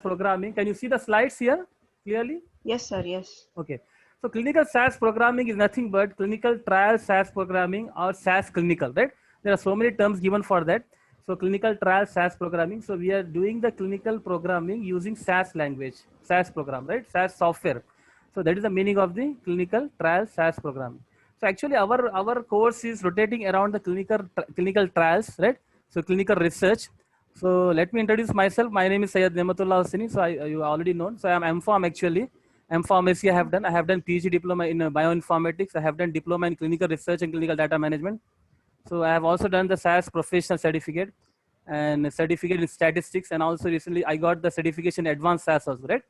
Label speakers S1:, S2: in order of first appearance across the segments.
S1: programming. Can you see the slides here clearly?
S2: Yes, sir. Yes.
S1: Okay. So clinical SAS programming is nothing but clinical trial SAS programming or SAS clinical, right? There are so many terms given for that. So clinical trial SAS programming. So we are doing the clinical programming using SAS language, SAS program, right? SAS software. So that is the meaning of the clinical trial SAS programming. So actually our course is rotating around the clinical trials, right? So clinical research. So let me introduce myself. My name is Syed Nematullah Hosseini. So you already know. So I am M.Pharm actually. M.Pharmacy I have done. I have done PhD diploma in bioinformatics. I have done diploma in clinical research and clinical data management. So I have also done the SAS professional certificate and certificate in statistics. And also recently I got the certification advanced SAS also, right?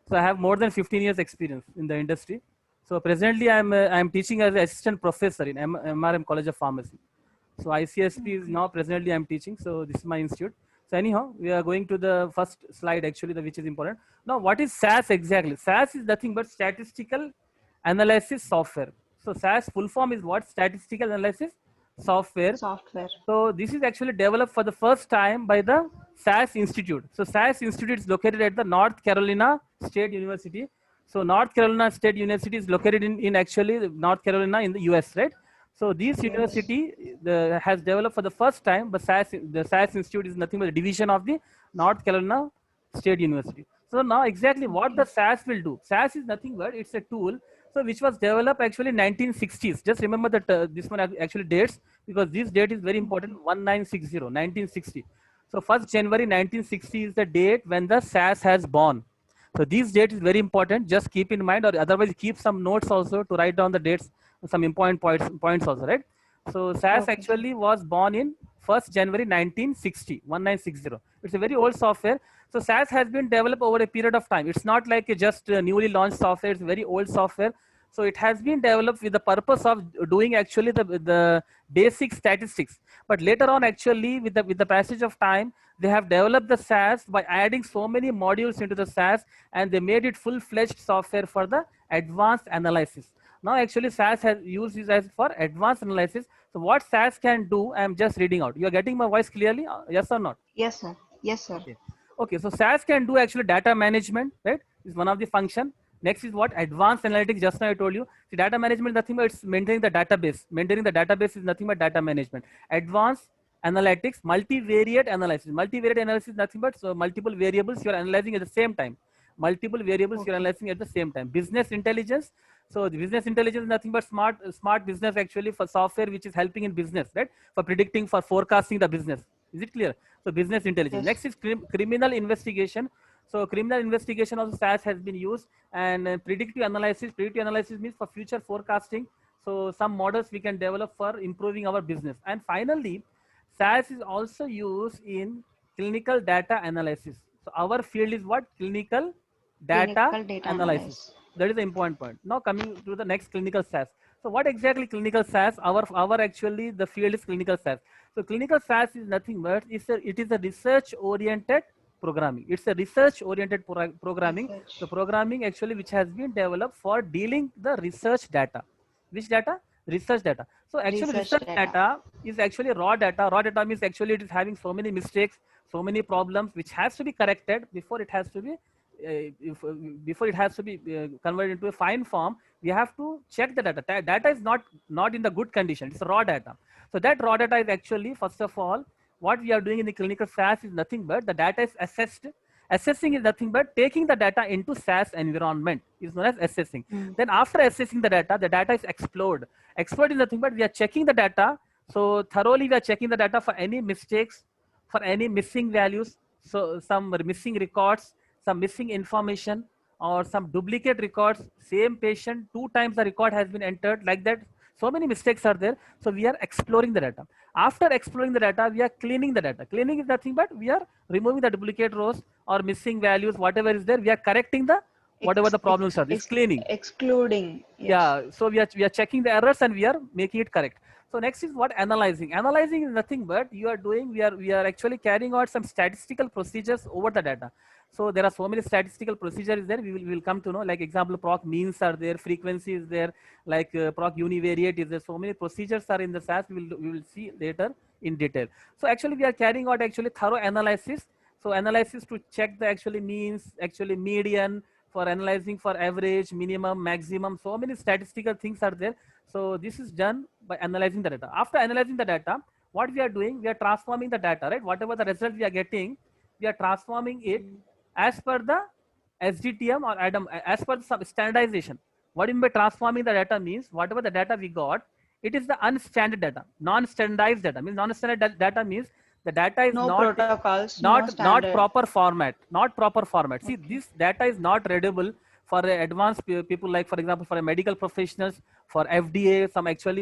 S1: So I have more than 15 years experience in the industry. So presently I am teaching as an assistant professor in MRM College of Pharmacy. So ICSP is now presently I'm teaching. So this is my institute. So anyhow, we are going to the first slide actually, which is important. Now, what is SAS exactly? SAS is nothing but statistical analysis software. So SAS full form is what? Statistical analysis software.
S2: Software.
S1: So this is actually developed for the first time by the SAS Institute. So SAS Institute is located at the North Carolina State University. So North Carolina State University is located in actually North Carolina in the US, right? So this
S2: Yes.
S1: university has developed for the first time, but the SAS Institute is nothing but a division of the North Carolina State University. So now exactly what the SAS will do. SAS is nothing but it's a tool. So which was developed actually in 1960s. Just remember that this one actually dates because this date is very important. 1960, 1960. So 1st January 1960 is the date when the SAS has born. So this date is very important. Just keep in mind, or otherwise keep some notes also to write down the dates, some important points also, right? So SAS
S2: Okay.
S1: actually was born in 1st January 1960, 1960. It's a very old software. So SAS has been developed over a period of time. It's not like a just newly launched software. It's very old software. So it has been developed with the purpose of doing actually the basic statistics. But later on, actually, with the passage of time, they have developed the SAS by adding so many modules into the SAS, and they made it full-fledged software for the advanced analysis. Now, actually, SAS has used this as for advanced analysis. So what SAS can do, I am just reading out. You are getting my voice clearly? Yes or not?
S2: Yes, sir. Yes, sir.
S1: Okay. Okay. So SAS can do actually data management, right? Is one of the function. Next is what? Advanced analytics. Just now I told you. See, data management nothing but it's maintaining the database. Maintaining the database is nothing but data management. Advanced analytics, multivariate analysis. Multivariate analysis is nothing but so multiple variables you are analyzing at the same time. Multiple variables you are analyzing at the same time. Business intelligence. So the business intelligence is nothing but smart business actually for software which is helping in business, right? For predicting, for forecasting the business. Is it clear? So business intelligence.
S2: Yes.
S1: Next is criminal investigation. So criminal investigation also SAS has been used, and predictive analysis. Predictive analysis means for future forecasting. So some models we can develop for improving our business. And finally, SAS is also used in clinical data analysis. So our field is what? Clinical data
S2: Clinical data
S1: analysis.
S2: analysis.
S1: That is the important point. Now coming to the next, clinical SAS. So what exactly clinical SAS? Our actually the field is clinical SAS. So clinical SAS is nothing but it is a research oriented programming. It's a research oriented programming.
S2: Research.
S1: The programming actually which has been developed for dealing the research data. Which data? Research ddata. So actually
S2: Research
S1: research
S2: data.
S1: data is actually raw data. Raw data means actually it is having so many mistakes, so many problems which has to be corrected before it has to be before it has to be converted into a fine form. We have to check the data. Data is not in the good condition. It's raw data. So that raw data is actually, first of all, what we are doing in the clinical SAS is nothing but the data is assessed. Assessing is nothing but taking the data into SAS environment is known as assessing. Then after assessing the data is explored. Explored is nothing but we are checking the data. So thoroughly we are checking the data for any mistakes, for any missing values, so some missing records, some missing information, or some duplicate records. Same patient, 2 times the record has been entered, like that. So many mistakes are there. So we are exploring the data. After exploring the data, we are cleaning the data. Cleaning is nothing but we are removing the duplicate rows or missing values, whatever is there. We are correcting the whatever the problems are. It's cleaning.
S2: Excluding. Yes.
S1: Yeah, so we are checking the errors and we are making it correct. So next is what? Analyzing. Analyzing is nothing but you are doing, we are actually carrying out some statistical procedures over the data. So there are so many statistical procedures there. We will come to know, like example, proc means are there, frequency is there, like proc univariate is there. So many procedures are in the SAS. We will see later in detail. So actually we are carrying out actually thorough analysis So analysis to check the actually means, actually median, for analyzing for average, minimum, maximum. So many statistical things are there. So this is done by analyzing the data. After analyzing the data, what we are doing, we are transforming the data, right? Whatever the result we are getting, we are transforming it as per the SDTM or ADAM, as per some standardization. What in by transforming the data means, whatever the data we got, it is the unstandard data, non-standardized data. Means non-standard data means the data is
S2: No protocols, no
S1: not
S2: standard.
S1: proper format, not proper format. See,
S2: Okay.
S1: this data is not readable for advanced people, like for example for a medical professionals, for FDA.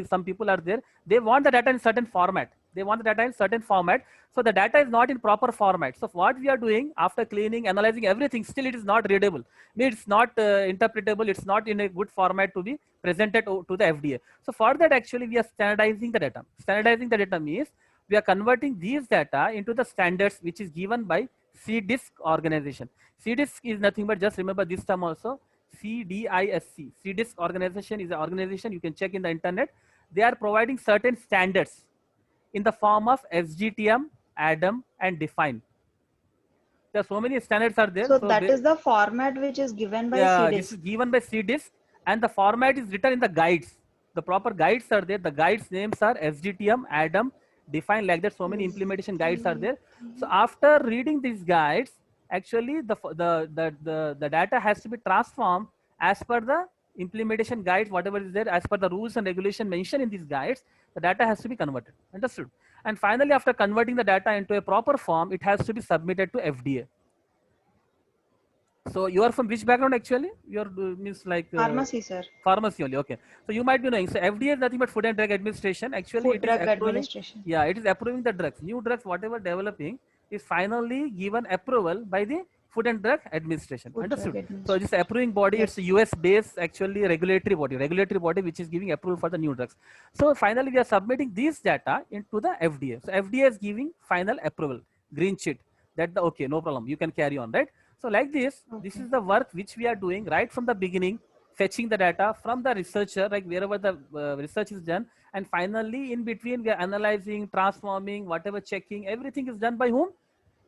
S1: Some people are there, they want the data in certain format, they want the data in certain format. So the data is not in proper format. So what we are doing after cleaning, analyzing everything, still it is not readable, it's not interpretable, it's not in a good format to be presented to the FDA. So for that actually we are standardizing the data. Standardizing the data means we are converting these data into the standards which is given by CDISC organization. CDISC is nothing but, just remember this term also, CDISC. CDISC organization is an organization, you can check in the internet. They are providing certain standards in the form of SGTM, ADAM, and DEFINE. There are so many standards are there.
S2: So that is the format which is given by
S1: yeah, this
S2: CDISC.
S1: is given by CDISC, and the format is written in the guides. The proper guides are there. The guides names are SGTM, ADAM, DEFINE, like that. So many implementation guides are there. So after reading these guides, actually the data has to be transformed as per the implementation guides, whatever is there, as per the rules and regulation mentioned in these guides. The data has to be converted. Understood? And finally, after converting the data into a proper form, it has to be submitted to FDA. So you are from which background actually? You are means like
S2: Pharmacy, sir.
S1: Pharmacy only. Okay. So you might be knowing. So FDA is nothing but Food and Drug Administration. Actually,
S2: Food
S1: it is
S2: Drug
S1: approving.
S2: Administration.
S1: Yeah, it is approving the drugs. New drugs, whatever developing, is finally given approval by the Food and Drug Administration.
S2: Food
S1: Understood?
S2: Drug Administration.
S1: So this approving body,
S2: Yes.
S1: it's a US based actually regulatory body which is giving approval for the new drugs. So finally we are submitting these data into the FDA. So FDA is giving final approval, green sheet, that the okay, no problem, you can carry on, right? So like this, this is the work which we are doing right from the beginning, fetching the data from the researcher, like wherever the research is done, and finally in between we are analyzing, transforming, whatever checking, everything is done by whom?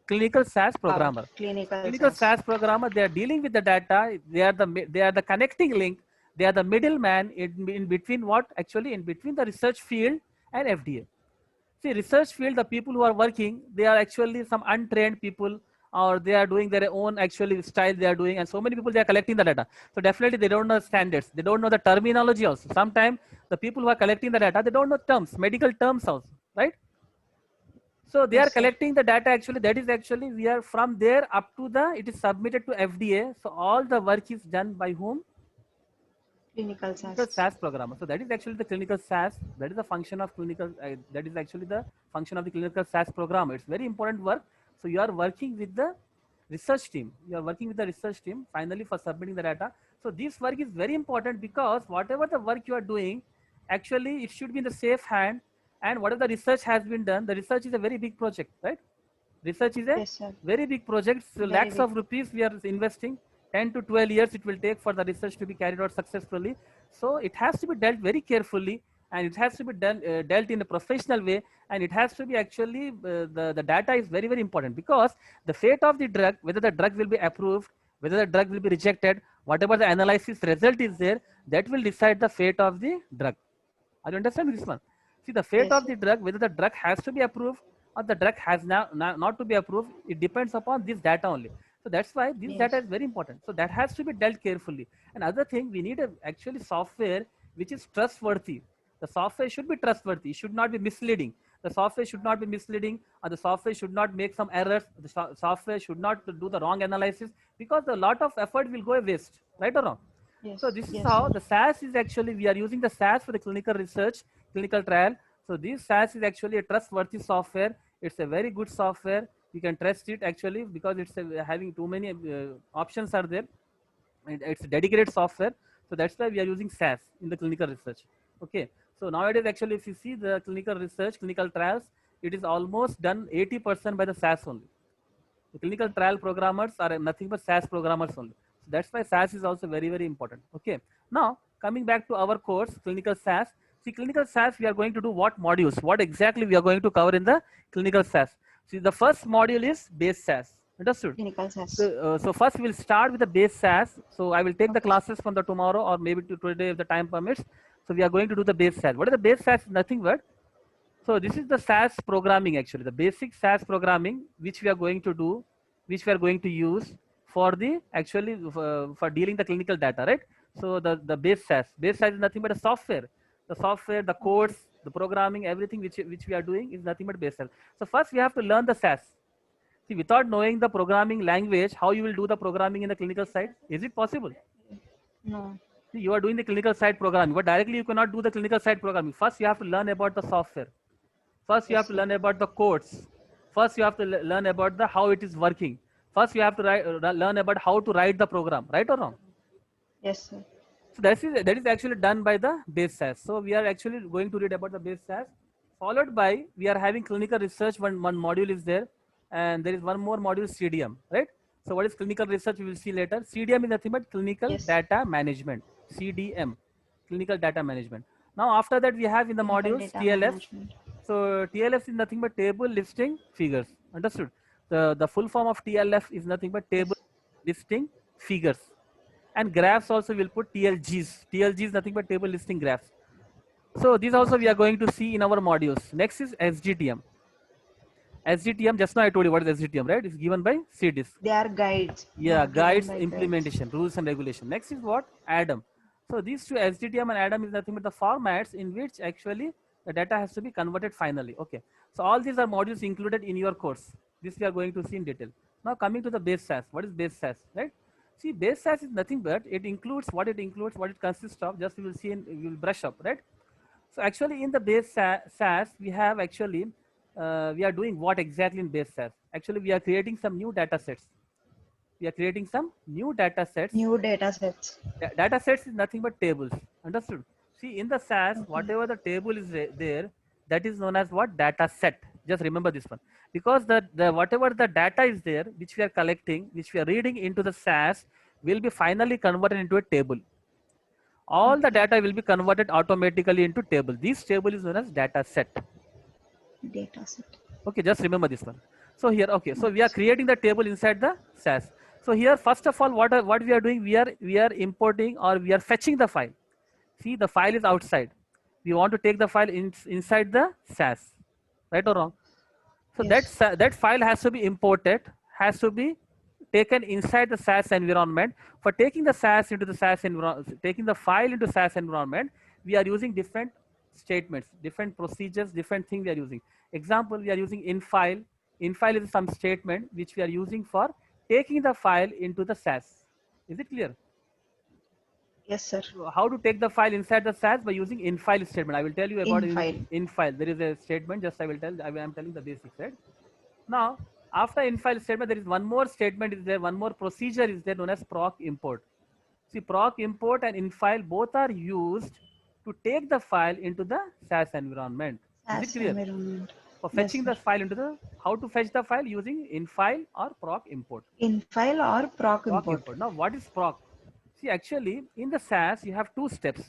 S1: Clinical SAS programmer. Clinical SAS programmer, they are dealing with the data. They are the connecting link. They are the middleman in between what? Actually in between the research field and FDA. See, research field, the people who are working, they are actually some untrained people, or they are doing their own actually style they are doing, and so many people, they are collecting the data. So definitely they don't know standards. They don't know the terminology also. Sometimes the people who are collecting the data, they don't know terms, medical terms also, right? So they are collecting the data actually, that is actually, we are from there up to the, it is submitted to FDA. So all the work is done by whom?
S2: Clinical
S1: SAS programmer. So that is actually the clinical SAS. That is the function of clinical, that is actually the function of the clinical SAS programmer. It's very important work. So you are working with the research team. You are working with the research team finally for submitting the data. So this work is very important because whatever the work you are doing, actually it should be in the safe hand. And whatever the research has been done, the research is a very big project, right? Research is a very big project. So lakhs of rupees we are investing. 10 to 12 years it will take for the research to be carried out successfully. So it has to be dealt very carefully, and it has to be done dealt in a professional way, and it has to be actually the data is very, very important, because the fate of the drug, whether the drug will be approved, whether the drug will be rejected, whatever the analysis result is there, that will decide the fate of the drug. Are you understanding this one? See, the fate of the drug, whether the drug has to be approved or the drug has not to be approved, it depends upon this data only. So that's why this data is very important. So that has to be dealt carefully. Another thing, we need actually software which is trustworthy. The software should be trustworthy. It should not be misleading. The software should not be misleading, or the software should not make some errors. The software should not do the wrong analysis, because a lot of effort will go waste, right or wrong? So this is how the SAS is actually, we are using the SAS for the clinical research, clinical trial. So this SAS is actually a trustworthy software. It's a very good software. You can trust it actually, because it's having too many options are there. It's a dedicated software. So that's why we are using SAS in the clinical research. Okay. So nowadays, actually, if you see the clinical research, clinical trials, it is almost done 80% by the SAS only. The clinical trial programmers are nothing but SAS programmers only. So that's why SAS is also very, very important. Okay. Now, coming back to our course, clinical SAS. See, clinical SAS, we are going to do what modules? What exactly we are going to cover in the clinical SAS? See, the first module is base SAS. Understood?
S2: Clinical SAS.
S1: So first we'll start with the base SAS. So I will take the classes from the tomorrow or maybe to today if the time permits. So we are going to do the base SAS. What is the base SAS? Nothing but, so this is the SAS programming actually, the basic SAS programming which we are going to do, which we are going to use for the actually for dealing the clinical data, right? So the base SAS is nothing but a software. The software, the codes, the programming, everything which we are doing is nothing but base SAS. So first we have to learn the SAS. See, without knowing the programming language, how you will do the programming in the clinical side? Is it possible?
S2: No.
S1: See, you are doing the clinical side programming, but directly you cannot do the clinical side programming. First, you have to learn about the software. First, you have to learn about the codes. First, you have to learn about the how it is working. First, you have to learn about how to write the program. Right or wrong?
S2: Yes, sir.
S1: So that is actually done by the base SAS. So we are actually going to read about the base SAS. Followed by we are having clinical research. One module is there, and there is one more module, CDM. Right. So what is clinical research? We will see later. CDM is nothing but clinical data management. CDM, clinical data management. Now after that we have in the modules TLS. So TLF is nothing but table listing figures. Understood? The full form of TLF is nothing but table listing figures. And graphs also will put TLGs. TLG is nothing but table listing graphs. So these also we are going to see in our modules. Next is SGTM. SGTM, just now I told you what is SGTM, right? It's given by CDISC.
S2: They are guides.
S1: Yeah, guides, implementation, rules and regulation. Next is what? ADAM. So these two, SGTM and ADAM, is nothing but the formats in which actually the data has to be converted finally. Okay. So all these are modules included in your course. This we are going to see in detail. Now coming to the base SAS. What is base SAS, right? See, base SAS is nothing but it includes, what it consists of. Just we will see and we will brush up, right? So actually in the base SAS, we have actually, we are doing what exactly in base SAS? Actually, we are creating some new data sets. We are creating some new data sets.
S2: New data sets.
S1: Data sets is nothing but tables. Understood? See, in the SAS, whatever the table is there, that is known as what? Data set. Just remember this one. Because whatever the data is there, which we are collecting, which we are reading into the SAS, will be finally converted into a table. All the data will be converted automatically into table. This table is known as data set.
S2: Data set.
S1: Okay, just remember this one. So here, okay, so we are creating the table inside the SAS. So here, first of all, what we are doing, we are importing or we are fetching the file. See, the file is outside. We want to take the file inside the SAS, right or wrong? So that file has to be imported, has to be taken inside the SAS environment. For taking the SAS into the SAS environment, taking the file into SAS environment, we are using different statements, different procedures, different things we are using. Example, we are using infile. Infile is some statement which we are using for taking the file into the SAS. Is it clear?
S2: Yes, sir.
S1: So how to take the file inside the SAS? By using infile statement. I will tell you about infile. There is a statement, just I am telling the basics, right? Now, after infile statement, there is one more statement is there, one more procedure is there known as proc import. See, proc import and infile both are used to take the file into the SAS environment. Is it clear? For fetching the file into the, how to fetch the file? Using infile or proc import.
S2: Infile or proc import.
S1: Now, what is proc? See, actually, in the SAS, you have two steps.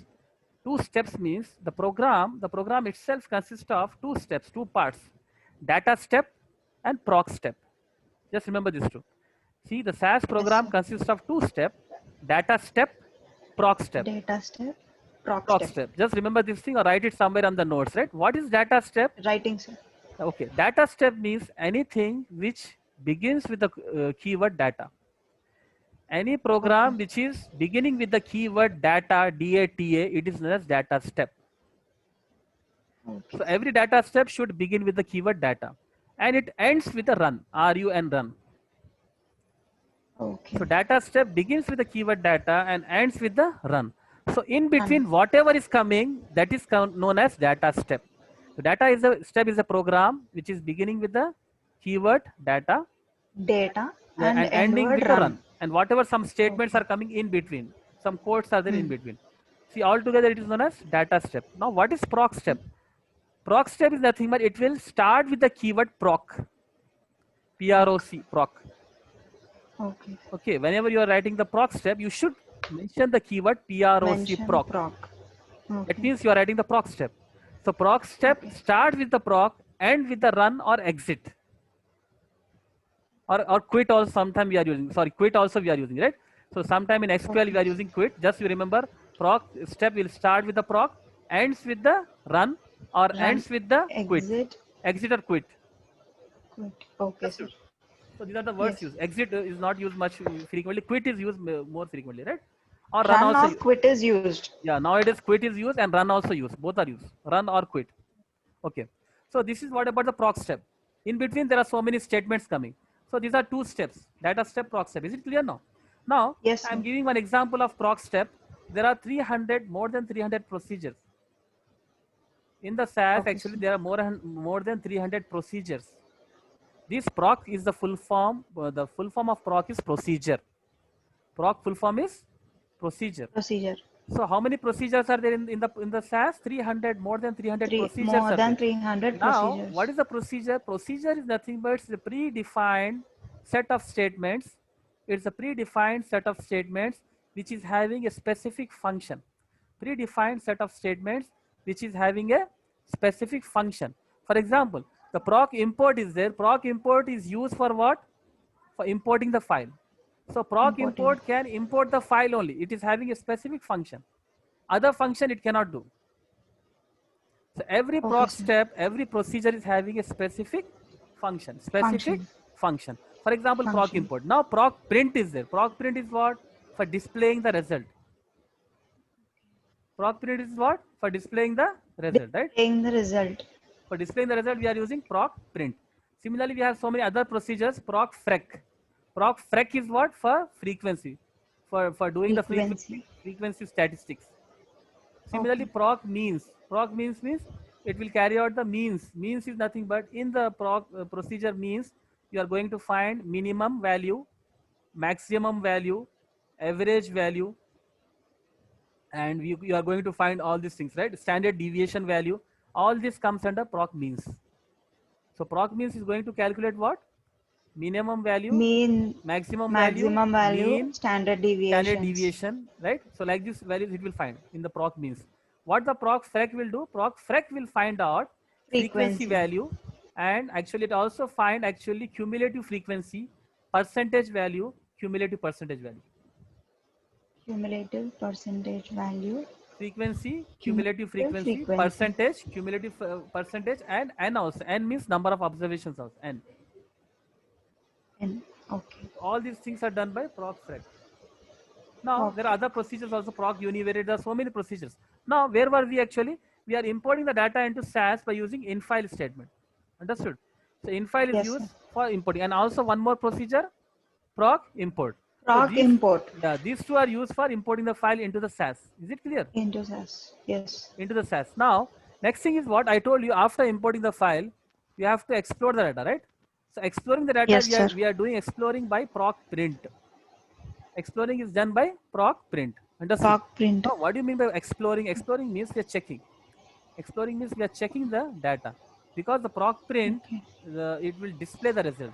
S1: Two steps means the program itself consists of two steps, two parts, data step and proc step. Just remember this two. See, the SAS program consists of two steps, data step, proc step.
S2: Data step, proc step.
S1: Just remember this thing or write it somewhere on the notes, right? What is data step?
S2: Writing, sir.
S1: Okay, data step means anything which begins with the keyword data. Any program which is beginning with the keyword data, DATA, it is known as data step. So every data step should begin with the keyword data. And it ends with a run, RUN run.
S2: Okay.
S1: So data step begins with the keyword data and ends with the run. So in between, whatever is coming, that is known as data step. So data is a step is a program which is beginning with the keyword data. And ending with the run. And whatever some statements are coming in between, some codes are there in between. See, altogether it is known as data step. Now, what is proc step? Proc step is nothing but it will start with the keyword proc. P-R-O-C, proc.
S2: Okay.
S1: Okay, whenever you are writing the proc step, you should mention the keyword P-R-O-C, proc. Okay. That means you are writing the proc step. So proc step start with the proc, end with the run or exit. or quit also sometime we are using. Sorry, quit also we are using, right? So sometime in SQL we are using quit. Just you remember, proc step will start with the proc, ends with the run, or
S2: Run,
S1: ends with the quit.
S2: exit,
S1: Exit or quit.
S2: quit. Okay, sir.
S1: Understood? So these are the words
S2: Yes.
S1: used. Exit is not used much frequently. Quit is used more frequently, right? Or run
S2: Run
S1: also.
S2: or quit is used.
S1: Yeah, nowadays quit is used and run also used. Both are used. Run or quit. Okay. So this is what about the proc step. In between, there are so many statements coming. So these are two steps: data step, proc step. Is it clear now? Now
S2: Yes,
S1: I'm
S2: sir.
S1: giving one example of proc step. There are 300, more than 300 procedures. In the SAS,
S2: Okay,
S1: actually,
S2: sir.
S1: there are more than 300 procedures. This proc is the full form. The full form of proc is procedure. Proc full form is procedure.
S2: Procedure.
S1: So how many procedures are there in the SAS? 300, more than 300 procedures
S2: More
S1: are
S2: than
S1: there.
S2: 300
S1: Now, what
S2: procedures.
S1: is the procedure? Procedure is nothing but it's a predefined set of statements. It's a predefined set of statements which is having a specific function. Predefined set of statements which is having a specific function. For example, the proc import is there. Proc import is used for what? For importing the file. So proc
S2: Importing.
S1: import can import the file only. It is having a specific function. Other function it cannot do. So every
S2: Okay,
S1: proc
S2: sir.
S1: step, every procedure is having a specific function. Specific
S2: Function.
S1: function. For example, proc
S2: Function.
S1: import. Now proc print is there. Proc print is what? For displaying the result. Proc print is what? For displaying the result, right?
S2: Displaying the result.
S1: For displaying the result, we are using proc print. Similarly, we have so many other procedures. Proc frec. Proc frec is what? For frequency. For doing the
S2: Frequency.
S1: frequency statistics. Similarly,
S2: Okay.
S1: proc means. Proc means it will carry out the means. Means is nothing but in the proc procedure means you are going to find minimum value, maximum value, average value, and you are going to find all these things, right? Standard deviation value. All this comes under proc means. So proc means is going to calculate what? Minimum value,
S2: Mean,
S1: maximum value,
S2: maximum value,
S1: mean,
S2: standard
S1: standard
S2: deviations.
S1: deviation, right? So like this values it will find in the proc means. What the proc frec will do? Proc frec will find out frequency
S2: Frequency.
S1: value, and actually it also find actually cumulative frequency, percentage value, cumulative percentage value.
S2: Cumulative percentage value.
S1: Frequency, cumulative
S2: Cumulative
S1: frequency,
S2: frequency.
S1: percentage, cumulative percentage, and n also. N means number of observations also. N.
S2: And okay.
S1: All these things are done by proc frec. Now there are
S2: Okay.
S1: other procedures also, proc univariate. There are so many procedures. Now where were we actually? We are importing the data into SAS by using infile statement. Understood? So infile is
S2: Yes, sir.
S1: used for importing, and also one more procedure, proc import. So
S2: Proc import
S1: these two are used for importing the file into the SAS. Is it clear?
S2: into SAS. Yes.
S1: Into the SAS. Now next thing is what I told you. After importing the file, you have to explore the data, right? So exploring the data,
S2: Yes, sir.
S1: we are doing exploring by proc print. Exploring is done by proc print. Understood?
S2: Proc print.
S1: Now, what do you mean by exploring? Exploring means we are checking. Exploring means we are checking the data, because the proc print
S2: Okay.
S1: it will display the result.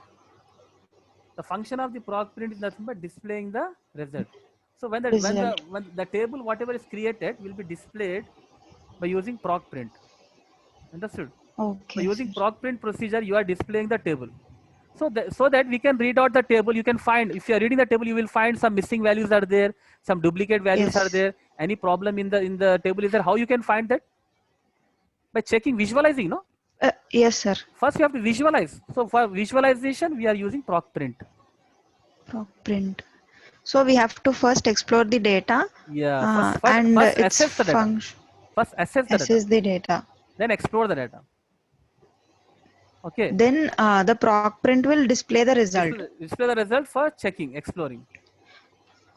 S1: The function of the proc print is nothing but displaying the result. So when
S2: Result.
S1: the table whatever is created will be displayed by using proc print. Understood? By
S2: Okay,
S1: using
S2: sir.
S1: proc print procedure, you are displaying the table. So that we can read out the table, you can find, if you are reading the table, you will find some missing values are there, some duplicate values are
S2: Yes.
S1: there, any problem in the table is there. How you can find that? By checking, visualizing, no?
S2: Yes, sir.
S1: First you have to visualize. So for visualization, we are using proc print.
S2: Proc print. So we have to first explore the data
S1: Yeah,
S2: and
S1: first
S2: its
S1: assess the data.
S2: function.
S1: First assess the data,
S2: Assess the data.
S1: then explore the data. Okay.
S2: Then the proc print will display the result.
S1: Display the result for checking, exploring.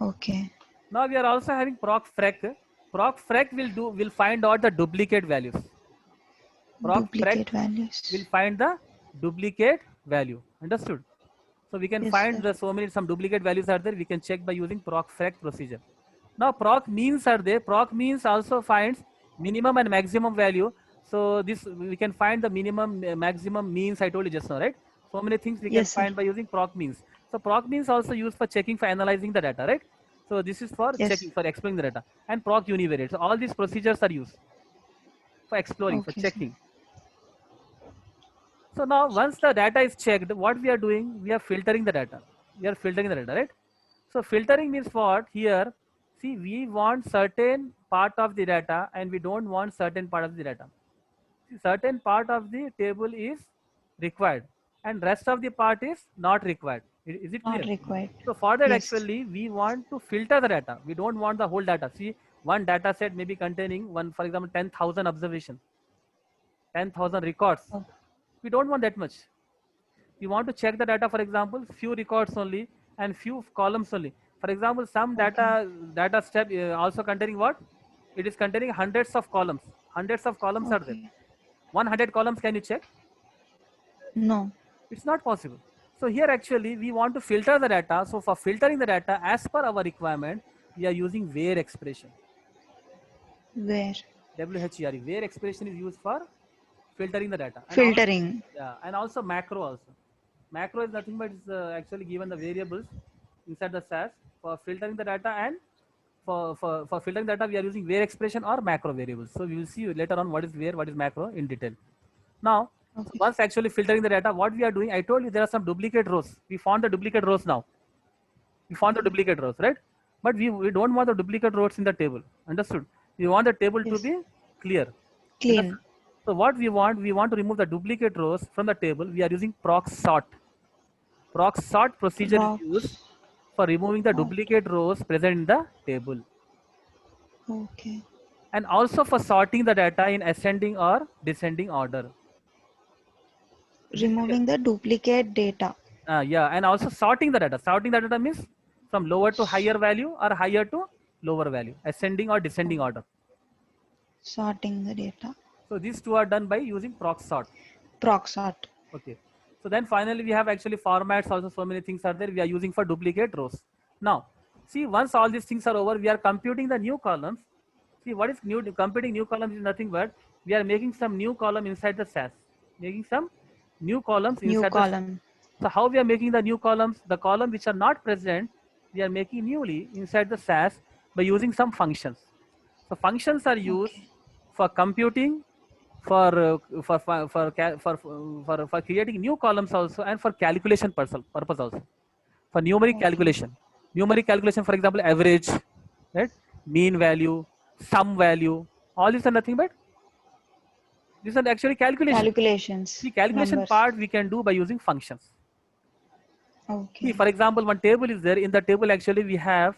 S2: Okay.
S1: Now we are also having proc frec. Proc frec will find out the duplicate values. Proc frec
S2: Duplicate values.
S1: will find the duplicate value. Understood? So we can
S2: Yes,
S1: find
S2: sir.
S1: some duplicate values are there. We can check by using proc frec procedure. Now proc means are there. Proc means also finds minimum and maximum value. So this we can find the minimum, maximum, means. I told you just now, right? So many things we can
S2: Yes, sir.
S1: find by using proc means. So proc means also used for checking, for analyzing the data, right? So this is for
S2: Yes.
S1: checking, for exploring the data, and proc univariate. So all these procedures are used for exploring, for
S2: Okay, sir.
S1: checking. So now once the data is checked, what we are doing, we are filtering the data. We are filtering the data, right? So filtering means what? Here, see, we want certain part of the data and we don't want certain part of the data. See, certain part of the table is required and rest of the part is not required. Is it
S2: Not
S1: clear?
S2: required.
S1: So for that,
S2: Yes.
S1: actually, we want to filter the data. We don't want the whole data. See, one data set may be containing one, for example, 10,000 observations, 10,000 records.
S2: Oh.
S1: We don't want that much. We want to check the data, for example, few records only and few columns only. For example, some data step also containing what? It is containing hundreds of columns. Hundreds of columns are there.
S2: Okay.
S1: 100 columns, can you check?
S2: No.
S1: It's not possible. So here actually we want to filter the data. So for filtering the data as per our requirement, we are using where expression.
S2: Where?
S1: WHERE. Where expression is used for filtering the data. And
S2: Filtering.
S1: Also, yeah, and also macro also. Macro is nothing but it's actually given the variables inside the SAS for filtering the data, and for filtering data we are using where expression or macro variables. So we will see later on what is where, what is macro in detail. Now,
S2: Okay.
S1: once actually filtering the data, what we are doing, I told you there are some duplicate rows. We found the duplicate rows now. We found the duplicate rows, right? But we don't want the duplicate rows in the table. Understood? We want the table to
S2: Yes.
S1: be clear.
S2: Clean.
S1: Understood? So what we want to remove the duplicate rows from the table. We are using proc sort. Proc sort procedure
S2: Proc-
S1: is used for removing the duplicate rows present in the table,
S2: Okay.
S1: and also for sorting the data in ascending or descending order.
S2: Removing the duplicate data.
S1: Yeah, and also sorting the data. Sorting the data means from lower to higher value or higher to lower value, ascending or descending order.
S2: Sorting the data.
S1: So these two are done by using proc sort.
S2: Proc sort.
S1: Okay. So then finally we have actually formats also, so many things are there we are using for duplicate rows. Now, see, once all these things are over, we are computing the new columns. See, what is new? Computing new columns is nothing but we are making some new column inside the SAS. Making some new columns
S2: New
S1: inside the.
S2: column.
S1: So how we are making the new columns? The column which are not present, we are making newly inside the SAS by using some functions. So functions are used for computing, for creating new columns also, and for calculation purpose also, for numeric calculation. Numeric calculation, for example, average, right? Mean value, sum value. All these are nothing but these are actually calculation.
S2: Calculations.
S1: The calculation
S2: Numbers.
S1: part we can do by using functions.
S2: Okay.
S1: See, for example, one table is there. In the table, actually, we have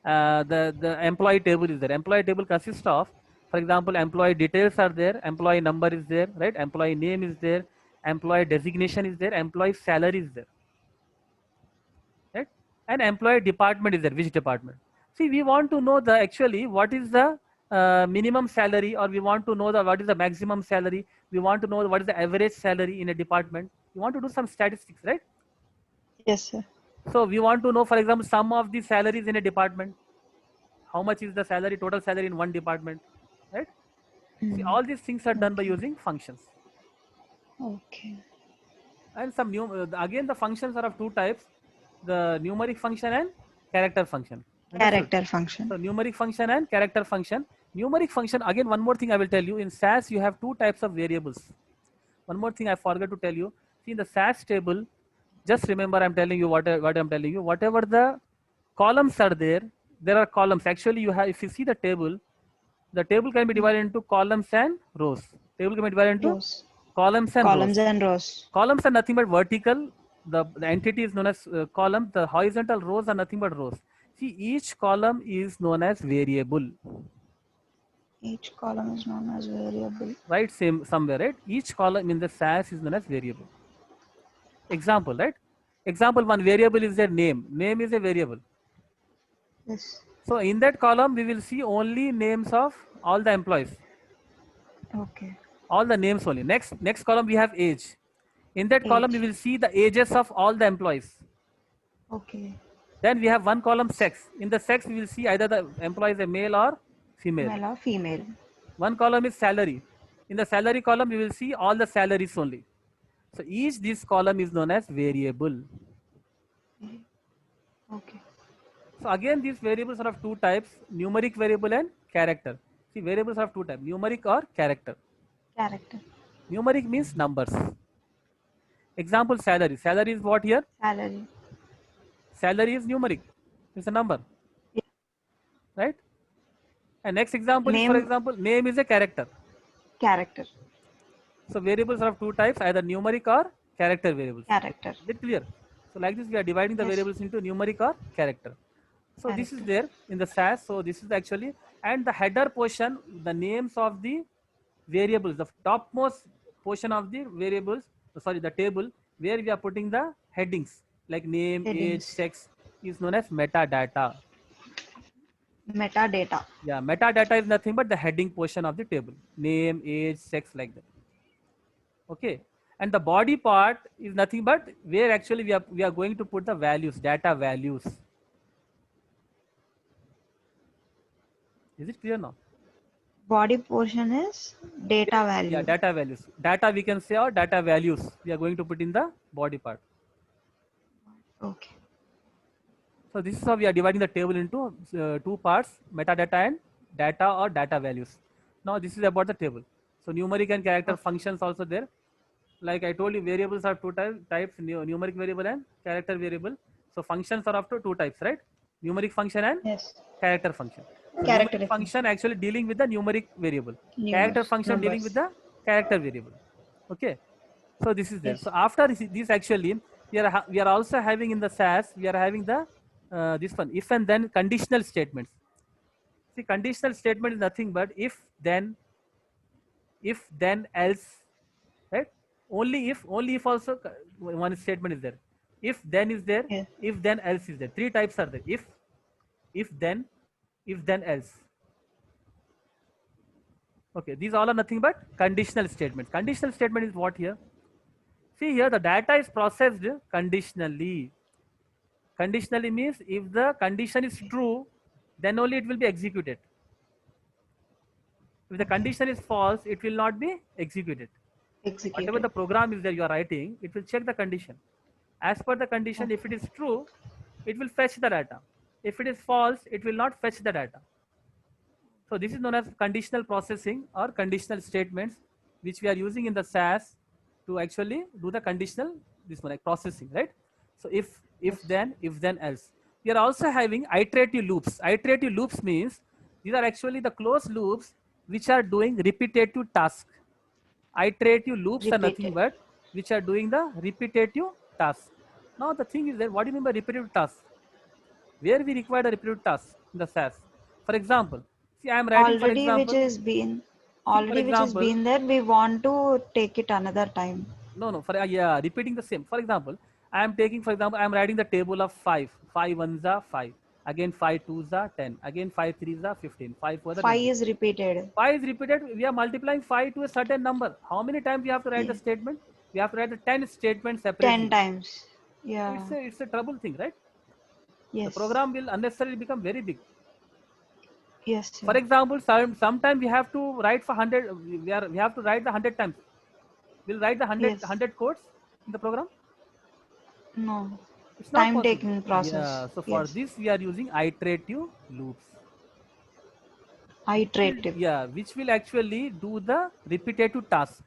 S1: the employee table is there. Employee table consists of, for example, employee details are there, employee number is there, right? Employee name is there, employee designation is there, employee salary is there, right? And employee department is there. Which department? See, we want to know the actually what is the minimum salary, or we want to know the what is the maximum salary. We want to know what is the average salary in a department. We want to do some statistics, right?
S2: Yes, sir.
S1: So we want to know, for example, sum of the salaries in a department. How much is the salary, total salary in one department, right? See, all these things are done by using functions.
S2: Okay.
S1: And some new, again, the functions are of two types: the numeric function and character function. Understood?
S2: Character function.
S1: So numeric function and character function. Numeric function, again, one more thing I will tell you. In SAS, you have two types of variables. One more thing I forgot to tell you. See, in the SAS table, just remember I'm telling you what I'm telling you. Whatever the columns are there, there are columns. Actually, you have, if you see the table can be divided into columns and rows. Table can be divided into
S2: Rows.
S1: columns and
S2: Columns
S1: rows.
S2: and rows.
S1: Columns are nothing but vertical. The entity is known as column. The horizontal rows are nothing but rows. See, each column is known as variable.
S2: Each column is known as variable.
S1: Right, same somewhere, right? Each column in the SAS is known as variable. Example, right? Example, one variable is their name. Name is a variable.
S2: Yes.
S1: So in that column, we will see only names of all the employees.
S2: Okay.
S1: All the names only. Next column we have age. In that column, we
S2: Age.
S1: will see the ages of all the employees.
S2: Okay.
S1: Then we have one column sex. In the sex, we will see either the employee is a male or female.
S2: Male or female.
S1: One column is salary. In the salary column, we will see all the salaries only. So each this column is known as variable.
S2: Okay.
S1: So again, these variables are of two types: numeric variable and character. See, variables are of two types: numeric or character.
S2: Character.
S1: Numeric means numbers. Example, salary. Salary is what here?
S2: Salary.
S1: Salary is numeric. It's a number,
S2: Yeah.
S1: right? And next example is, for
S2: Name.
S1: example, name is a character.
S2: Character.
S1: So variables are of two types, either numeric or character variables.
S2: Character.
S1: Is it clear? So like this, we are dividing the
S2: Yes.
S1: variables into numeric or character. So this is
S2: Character.
S1: there in the SAS. So this is actually, and the header portion, the names of the variables, the topmost portion of the variables, sorry, the table where we are putting the headings like name, age,
S2: Headings.
S1: sex is known as metadata.
S2: Metadata.
S1: Yeah, metadata is nothing but the heading portion of the table, name, age, sex, like that. Okay, and the body part is nothing but where actually we are going to put the values, data values. Is it clear now?
S2: Body portion is data value.
S1: Yeah, data values. Data we can say, or data values we are going to put in the body part.
S2: Okay.
S1: So this is how we are dividing the table into two parts, metadata and data or data values. Now this is about the table. So numeric and character functions also there. Like I told you, variables are two types, numeric variable and character variable. So functions are up to two types, right? Numeric function and
S2: Yes.
S1: character function. So
S2: Character
S1: numeric function actually dealing with the numeric variable. Character function dealing with the character variable. Okay. So this is there.
S2: Yes.
S1: So after this actually, we are also having in the SAS, we are having the this one, if and then conditional statements. See, conditional statement is nothing but if then else, right? Only if also one statement is there. If then is there,
S2: Yes.
S1: if then else is there. Three types are there. If then else. Okay, these all are nothing but conditional statements. Conditional statement is what here? See here, the data is processed conditionally. Conditionally means if the condition is true, then only it will be executed. If the condition is false, it will not be executed.
S2: Executed.
S1: Whatever the program is that you are writing, it will check the condition. As per the condition, if it is true, it will fetch the data. If it is false, it will not fetch the data. So this is known as conditional processing or conditional statements, which we are using in the SAS to actually do the conditional, this one like processing, right? So if then else. We are also having iterative loops. Iterative loops means these are actually the closed loops which are doing repetitive tasks. Iterative loops are nothing but which are doing the repetitive tasks. Now the thing is that what do you mean by repetitive tasks? Where we require the repetitive tasks in the SAS. For example, see I am writing for
S2: Already
S1: example.
S2: which has been there, we want to take it another time.
S1: No, for yeah, repeating the same. For example, I am taking, for example, I am writing the table of 5. 5 ones are 5. Again 5 twos are 10. Again 5 threes are 15. 5 4
S2: 5 is repeated.
S1: 5 is repeated. We are multiplying 5 to a certain number. How many times we have to write the statement? We have to write the 10 statements separately.
S2: 10 times. Yeah.
S1: It's a trouble thing, right?
S2: Yes.
S1: The program will unnecessarily become very big.
S2: Yes. Sir.
S1: For example, sometimes we have to write for 100. We have to write the 100 times. We'll write the 100 codes in the program.
S2: No.
S1: It's not
S2: time taking process.
S1: Yeah. So for this we are using iterative loops.
S2: Iterative.
S1: Yeah, which will actually do the repetitive task.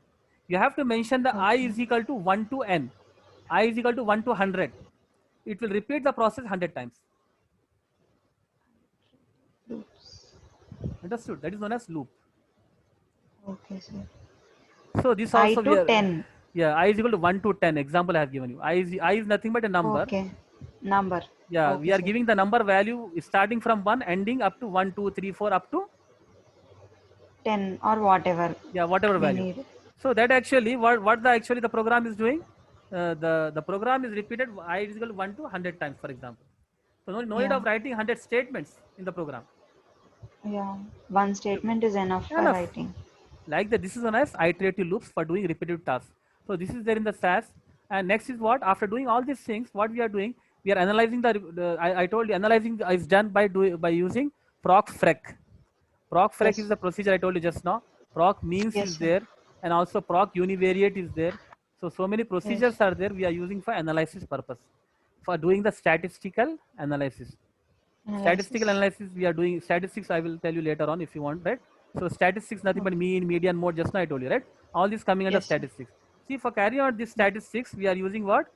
S1: You have to mention the I is equal to 1 to n. I is equal to 1 to 100. It will repeat the process 100 times.
S2: Loops.
S1: Understood? That is known as loop.
S2: Okay, sir.
S1: So this also
S2: I to 10.
S1: Yeah, I is equal to 1 to 10. Example I have given you. I is nothing but a number.
S2: Okay. Number.
S1: Yeah,
S2: okay,
S1: we are
S2: sir.
S1: giving the number value starting from 1, ending up to 1, 2, 3, 4, up to
S2: 10 or whatever.
S1: Yeah, whatever value.
S2: Need.
S1: So that actually what the program is doing, the program is repeated I is equal to 1 to 100 times, for example. So no need of writing 100 statements in the program.
S2: Yeah, one statement is enough for writing.
S1: Like that, this is known as iterative loops for doing repetitive tasks. So this is there in the SAS. And next is what? After doing all these things, what we are doing? We are analyzing I told you analyzing is done by using proc-frec. Proc-frec is the procedure I told you just now. Proc means is there, and also proc univariate is there. So many procedures are there we are using for analysis purpose, for doing the statistical analysis. Statistical analysis we are doing. Statistics I will tell you later on if you want, right? So statistics nothing but mean, median, mode, just now I told you, right? All these coming under statistics. See, for carrying out this statistics, we are using what?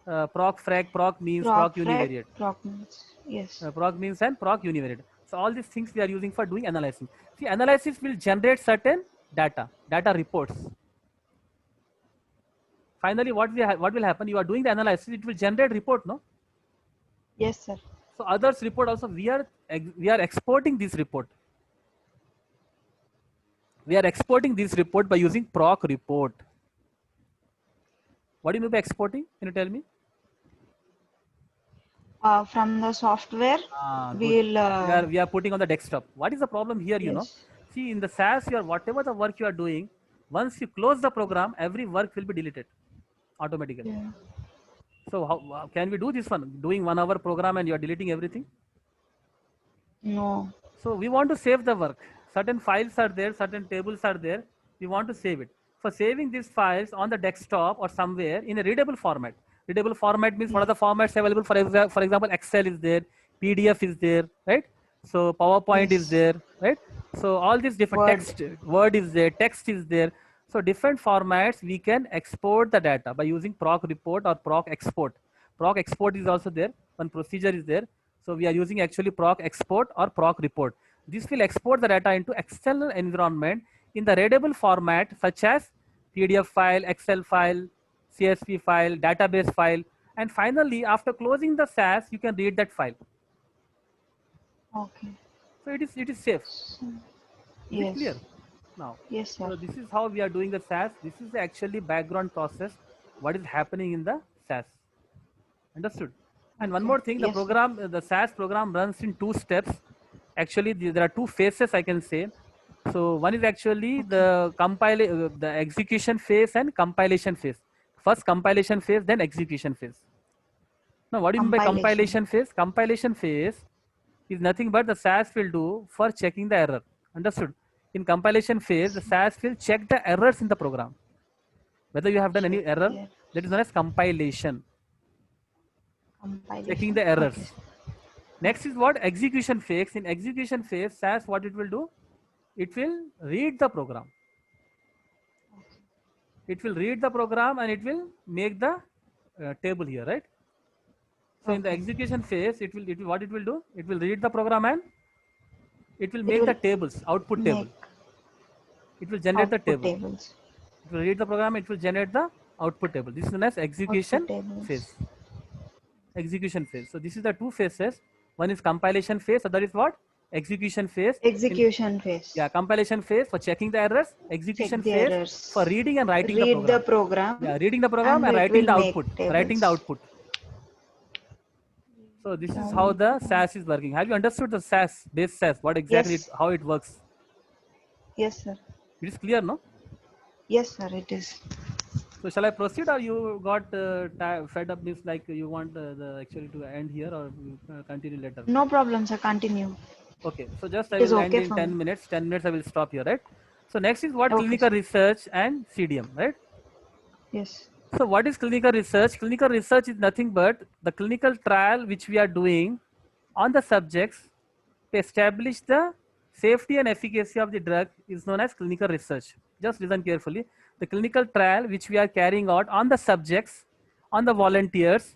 S1: Proc, frac, proc means,
S2: Proc,
S1: proc
S2: frac,
S1: univariate.
S2: proc means. Yes.
S1: Proc means and proc univariate. So all these things we are using for doing analysis. See, analysis will generate certain data reports. Finally, what will happen? You are doing the analysis, it will generate report, no?
S2: Yes, sir.
S1: So others report also, we are exporting this report. We are exporting this report by using proc report. What do you mean by exporting? Can you tell me?
S2: From the software,
S1: Good.
S2: we'll.
S1: We are putting on the desktop. What is the problem here? You know,
S2: Yes.
S1: see, in the SAS, whatever the work you are doing, once you close the program, every work will be deleted automatically.
S2: Yeah.
S1: So how can we do this one? Doing 1 hour program and you are deleting everything?
S2: No.
S1: So we want to save the work. Certain files are there, certain tables are there. We want to save it. For saving these files on the desktop or somewhere in a readable format. Readable format means what are the formats available? For example, Excel is there, PDF is there, right? So PowerPoint is
S2: Yes.
S1: there, right? So all these different text, Word is there, text is there. So different formats we can export the data by using proc report or proc export. Proc export is also there. One procedure is there. So we are using actually proc export or proc report. This will export the data into external environment in the readable format such as PDF file, Excel file, CSV file, database file, and finally after closing the SAS, you can read that file.
S2: Okay.
S1: So it is safe.
S2: So,
S1: Is it clear? Now,
S2: Yes, sir.
S1: so this is how we are doing the SAS. This is the actually background process. What is happening in the SAS? Understood? And one more thing, the
S2: Yes, sir.
S1: program, the SAS program runs in 2 steps. Actually, there are 2 phases I can say. So one is actually the execution phase and compilation phase. First compilation phase, then execution phase. Now, what do you mean by compilation phase? Compilation phase is nothing but the SAS will do for checking the error. Understood? In compilation phase, the SAS will check the errors in the program. Whether you have done any error, that is known as compilation. Checking the errors.
S2: Okay.
S1: Next is what? Execution phase. In execution phase, SAS what it will do? It will read the program. It will read the program and it will make the table here, right? So in the execution phase, what it will do? It will read the program and it will make the tables, output table. It will generate the table.
S2: Tables.
S1: It will read the program, it will generate the output table. This is known as execution phase. Execution phase. So this is the 2 phases. One is compilation phase, other is what? Execution phase.
S2: Execution phase.
S1: Yeah, compilation phase for checking the errors. Execution phase
S2: errors.
S1: for reading and writing
S2: Read
S1: the program. Yeah, reading the program and writing the output. Writing the output. So this is how the SAS is working. Have you understood the SAS, base SAS, what exactly, how it works?
S2: Yes, sir.
S1: It is clear, no?
S2: Yes, sir, it is.
S1: So shall I proceed, or you got fed up, means like you want actually to end here, or continue later?
S2: No problem, sir. Continue.
S1: Okay, so just I will end in 10 minutes. 10 minutes I will stop here, right? So next is what? Clinical research and CDM, right?
S2: Yes.
S1: So what is clinical research? Clinical research is nothing but the clinical trial which we are doing on the subjects to establish the safety and efficacy of the drug is known as clinical research. Just listen carefully. The clinical trial which we are carrying out on the subjects, on the volunteers,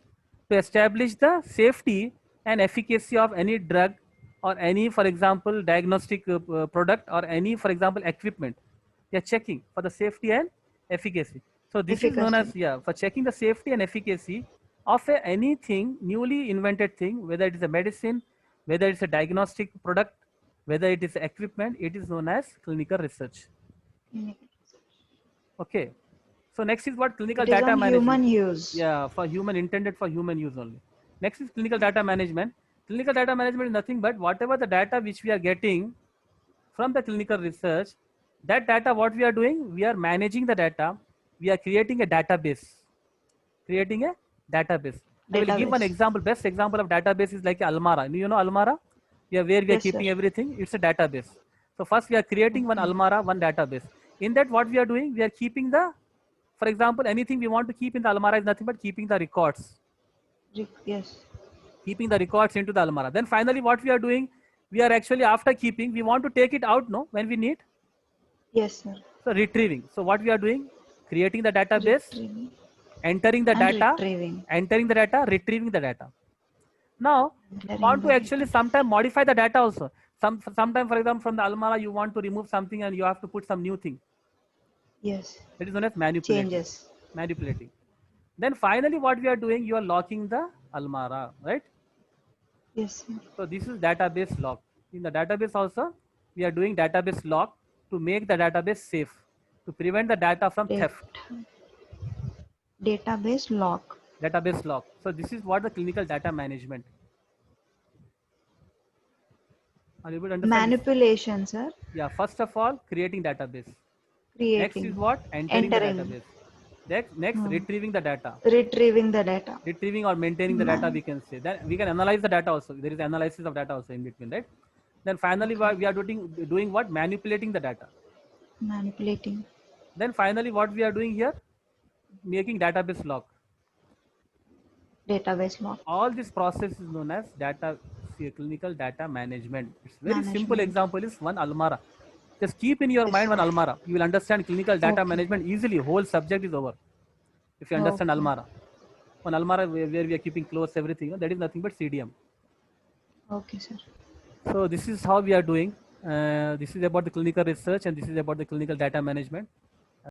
S1: to establish the safety and efficacy of any drug or any, for example, diagnostic product or any, for example, equipment. They are checking for the safety and efficacy. So this is known as, for checking the safety and efficacy of anything, newly invented thing, whether it is a medicine, whether it's a diagnostic product, whether it is equipment, it is known as clinical research. Okay. So next is what? Clinical data management.
S2: Human use.
S1: Yeah, for human, intended for human use only. Next is clinical data management. Clinical data management is nothing but whatever the data which we are getting from the clinical research, that data what we are doing, we are managing the data. We are creating a database. Creating a database. I will give one example. Best example of database is like Almara. You know Almara? Yeah, where we are keeping everything. It's a database. So first we are creating one Almara, one database. In that what we are doing, we are keeping the, for example, anything we want to keep in the Almara is nothing but keeping the records.
S2: Yes.
S1: Keeping the records into the Almara. Then finally what we are doing, we are actually after keeping, we want to take it out, no, when we need.
S2: Yes, sir.
S1: So retrieving. So what we are doing, creating the database,
S2: Retrieving
S1: entering the
S2: and
S1: data,
S2: retrieving.
S1: entering the data, retrieving the data. Now, you
S2: Entering
S1: want to
S2: the
S1: actually
S2: data.
S1: sometime modify the data also. Sometime, for example, from the Almara, you want to remove something and you have to put some new thing.
S2: Yes.
S1: That is known as manipulating.
S2: Changes.
S1: Manipulating. Then finally, what we are doing, you are locking the Almara, right?
S2: Yes, sir.
S1: So this is database lock. In the database also, we are doing database lock to make the database safe, to prevent the data from theft.
S2: Database lock.
S1: Database lock. So this is what the clinical data management. Are you able to understand this?
S2: Manipulation, sir.
S1: Yeah, first of all, creating database. Next is
S2: Creating.
S1: what? Entering the
S2: Entering.
S1: database. Next, retrieving the data.
S2: Retrieving the data.
S1: Retrieving or maintaining the data,
S2: Man.
S1: we can say. Then we can analyze the data also. There is analysis of data also in between, right? Then finally,
S2: Okay.
S1: we are doing what? Manipulating the data.
S2: Manipulating.
S1: Then finally, what we are doing here? Making database lock.
S2: Database lock.
S1: All this process is known as clinical data management. It's very simple
S2: Management.
S1: example is one Almara. Just keep in your
S2: Yes,
S1: mind one
S2: sir.
S1: Almara. You will understand clinical data
S2: Okay.
S1: management easily. Whole subject is over. If you understand
S2: Okay.
S1: Almara. One Almara where we are keeping clothes, everything, that is nothing but CDM.
S2: Okay, sir.
S1: So this is how we are doing. This is about the clinical research and this is about the clinical data management.